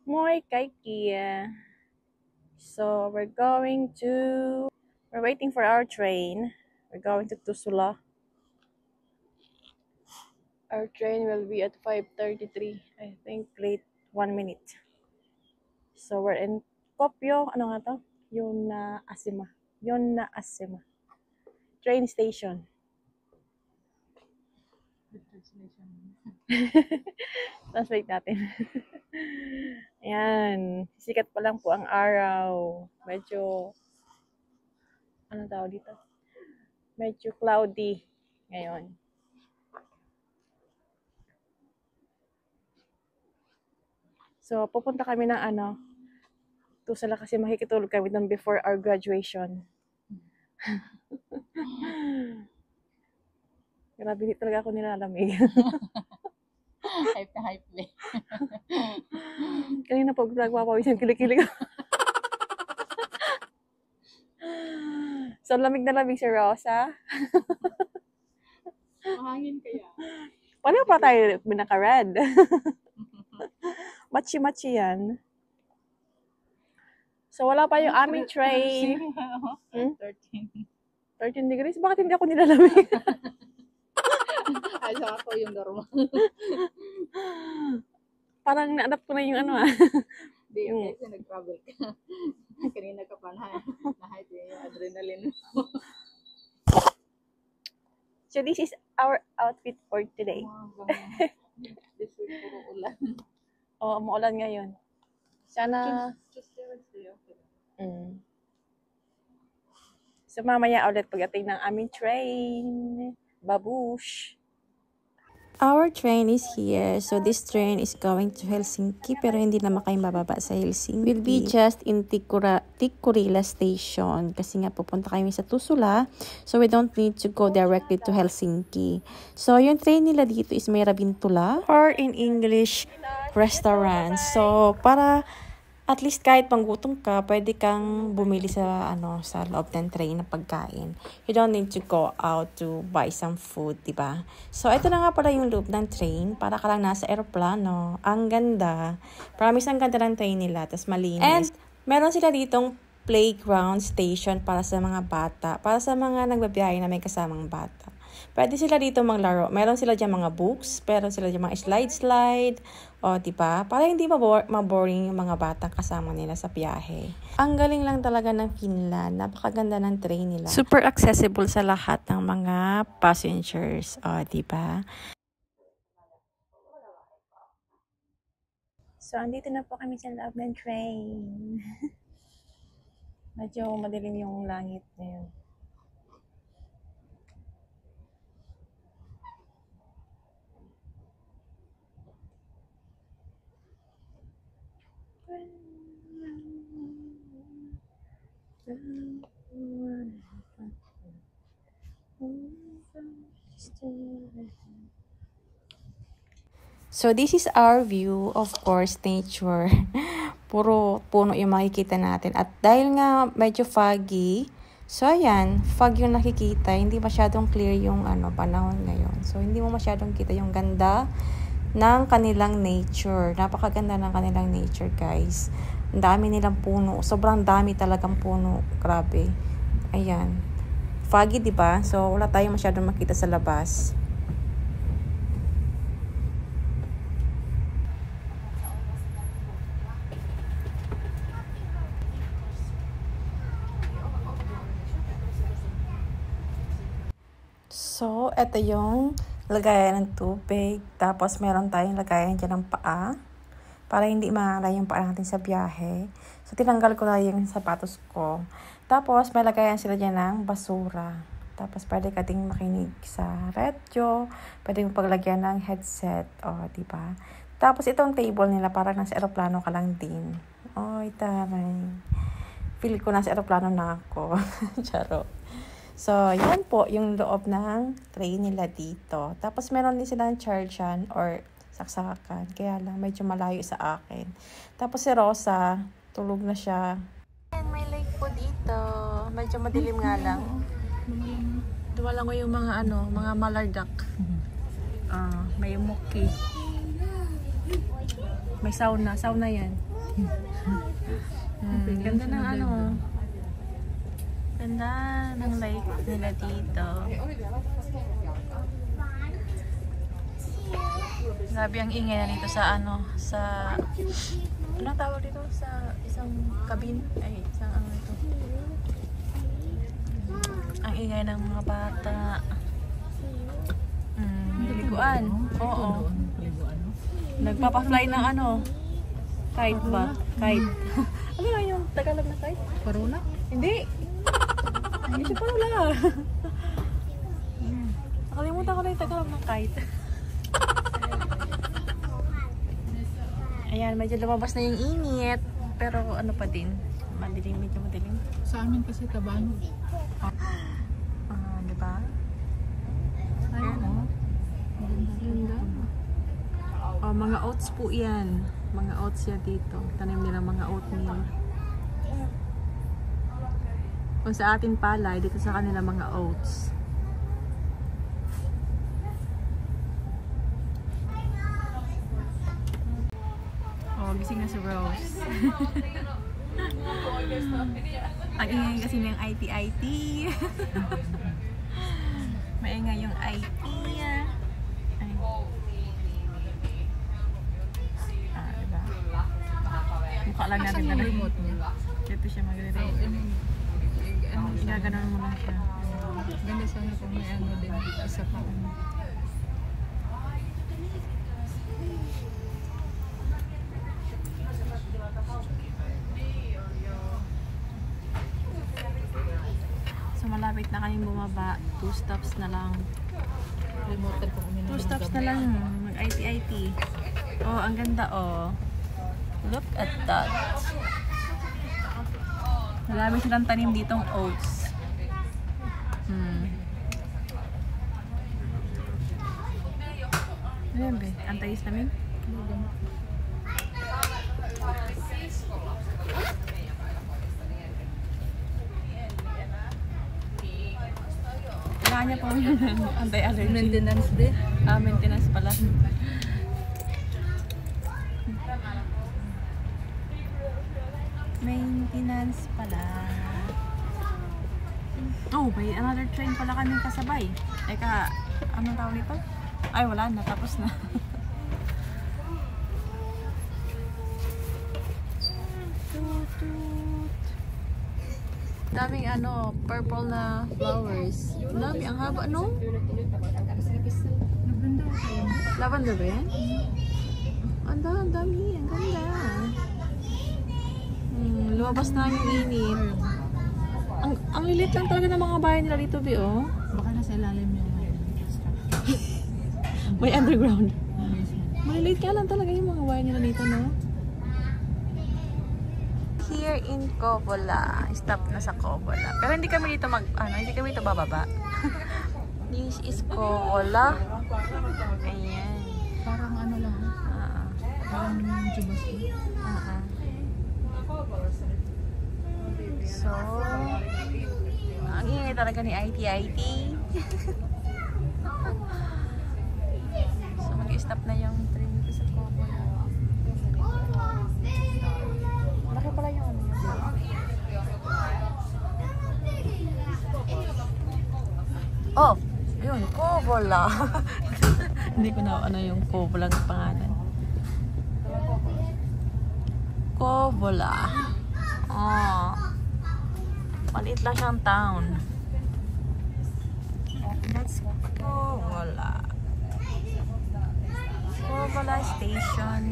Moi Kaikia. So we're waiting for our train. We're going to Tusula. Our train will be at 5:33. I think late 1 minute. So we're in Kopyo. Ano nga to? Yona Asima. Train station. Translate natin. Ayan. Sikat pa lang po ang araw. Medyo, ano tawag dito? Medyo cloudy ngayon. So, pupunta kami ng Tusala kasi makikitulog kami doon before our graduation. Grabe, hindi talaga ako nilalamig. Hype na hype eh. Kanina pag nagpapawisan, kilig-kilig. So, lamig na lamig si Rosa. Mahangin kaya. Paano pa tayo binaka-red? Machi-machi yan. So, wala pa yung aming train. 13 degrees? Bakit hindi ako nilalamig? Ay, sa ako yung normal. Parang na-adapt ko na yung Hindi, kasi nag-travel ka. Kanina ka pa na-hype yung adrenaline. So, this is our outfit for today. This week, puro ulan. Oo, maulan ngayon. Sana... Tuesday, Wednesday, okay. So, mamaya ulit pagdating ng aming train. Babush! Our train is here. So this train is going to Helsinki pero hindi naman kayo mababa sa Helsinki. We'll be just in Tikkurila station kasi nga pupunta kami sa Tusula. So we don't need to go directly to Helsinki. So yung train nila dito is may Ravintula or in English, restaurant. So para at least kahit panggutom ka, pwede kang bumili sa sa loob ng train na pagkain. You don't need to go out to buy some food, diba? So, ito na nga pala yung loob ng train. Para ka lang nasa eroplano. Ang ganda. Promise, ang ganda ng train nila. Tapos malinis. And, meron sila ditong playground station para sa mga bata. Para sa mga nagbabiyahe na may kasamang bata. Pwede sila dito maglaro. Meron sila dyan mga books. Meron sila dyan mga slide. O, diba? Para hindi maboring yung mga bata kasama nila sa biyahe. Ang galing lang talaga ng Finland. Napakaganda ng train nila. Super accessible sa lahat ng mga passengers. O, diba? So, andito na po kami sa loob ng train. Medyo madilim yung langit ngayon. So, this is our view, of course, nature. Puro puno yung makikita natin. At dahil nga medyo foggy, so ayan, fog yung nakikita. Hindi masyadong clear yung panahon ngayon. So, hindi mo masyadong kita yung ganda ng kanilang nature. Napakaganda ng kanilang nature, guys. Ang dami nilang puno. Sobrang dami talagang puno. Grabe. Ayan. Foggy, diba? So, wala tayong masyadong makita sa labas. So, ito yung lagayan ng tubig. Tapos, meron tayong lagayan dyan ng paa. Para hindi mahalay yung paa natin sa biyahe. So, tinanggal ko na yung sapatos ko. Tapos, may lagayan sila dyan ng basura. Tapos, pwede ka ding makinig sa radio. Pwede mo paglagyan ng headset. O, diba? Tapos, itong table nila, parang nasa aeroplano ka lang din. Oy, taray. Feel ko nasa aeroplano na ako. Charo. So, yan po yung loob ng train nila dito. Tapos, meron din silang charge-an or saksakan. Kaya lang, medyo malayo sa akin. Tapos, si Rosa, tulog na siya. And may lake po dito. Medyo madilim nga lang. Dumalang ko yung mga malardak. May muki. May sauna. Sauna yan. Ganda ng ano. Ganda ng lake nila dito. Grabe ang ingay na dito sa ano, sa anong tawag dito? Sa isang cabin. Ay, isang ano ito. Ang ingay ng mga bata. Liguan. Oo. Nagpapa-fly ng ano? Kite ba? Kite. Ano nga yung Tagalog na kite? Paruna? Hindi. Hindi siya pala. Nakalimutan ko na yung Tagalog ng kite. Ayan, medyo lumabas na yung init. Pero ano pa din? Madilim, medyo madilim. Sa amin kasi Tabanog. Diba? Ayan, oh. Ganda. Oh, mga oats po yan. Mga oats yan dito. Tanim nila mga oatmeal. Kung sa atin palay, dito sa kanila mga oats. Oh, gising na si Rose. Ang ingay kasi ng IT. Maingay yung IT. Ay. Diba? Mukha lang natin na remote niya? dito siya magre-remote. Igaganon mo lang siya. Ganda sana kung may ano din. Isa pa ano. So malapit na kayong bumaba. 2 stops na lang. Remote po kami 2 stops na lang. Mag-IT. Oh, ang ganda oh. Look at that. Marami silang tanim ditong oats. Ayan be, antayis namin. Kailangan niya po anti-allergy. Maintenance din. Maintenance pala. Maintenance pala. Oh, may another train pala kami kasabay. Eka, anong tawag nito? Ay, wala na. Tapos na. Daming ano, purple na flowers. Dami, ang haba, no? Lavender ba yan? Ang dami, ang ganda. Lumabas na yung init. Ang lilit lang talaga ng mga bahay nila dito, Bi, oh. Baka nasa ilalim yung May underground. Maliliit ka lang talaga yung mga bahay nila dito, no? Here in Covola. Stop na sa Covola. Pero hindi kami dito hindi kami dito bababa. This is Covola. Ayan. parang ano lang. Parang jubas. So, ang ingay talaga ni IT. So, mag-stop na yung train dito sa Covola. Laki pala yung ano yun. Oh! Yun, Covola. Hindi ko na ano yung Covola ng pangalan. Covola. Oh. Maliit lang siyang town. That's Covola. Covola Station.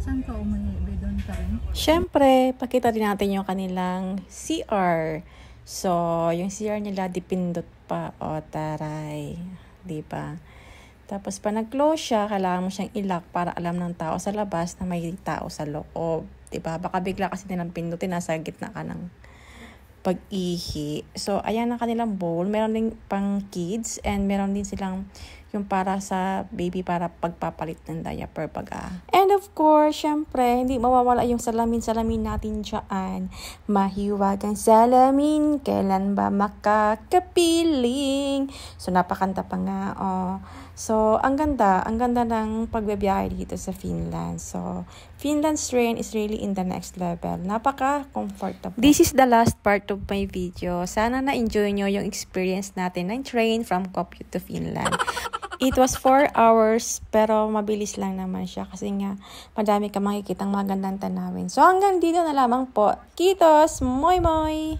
Saan ka umahibi? Doon ka rin? Siyempre, pakita din natin yung kanilang CR. So, yung CR nila dipindot pa. O, taray. Diba? Tapos, pa nag-close siya, kailangan mo siyang i-lock para alam ng tao sa labas na may tao sa loob. Diba? Baka bigla kasi nilang pindutin, nasa gitna ka ng pag-ihi. So, ayan ang kanilang bowl. Meron din pang kids and meron din silang yung para sa baby para pagpapalit ng diaper pag And of course, syempre, hindi mawawala yung salamin natin dyan. Mahiwagang salamin, kailan ba makakapiling? So, napakanta pa nga, oh. So, ang ganda ng pagbibiyahe dito sa Finland. So, Finland's train is really in the next level. Napaka-comfortable. This is the last part of my video. Sana na-enjoy nyo yung experience natin ng train from Kuopio to Finland. It was 4 hours, pero mabilis lang naman siya kasi nga madami ka makikitang magandang tanawin. So, hanggang dito na lamang po. Kitos! Moy moy!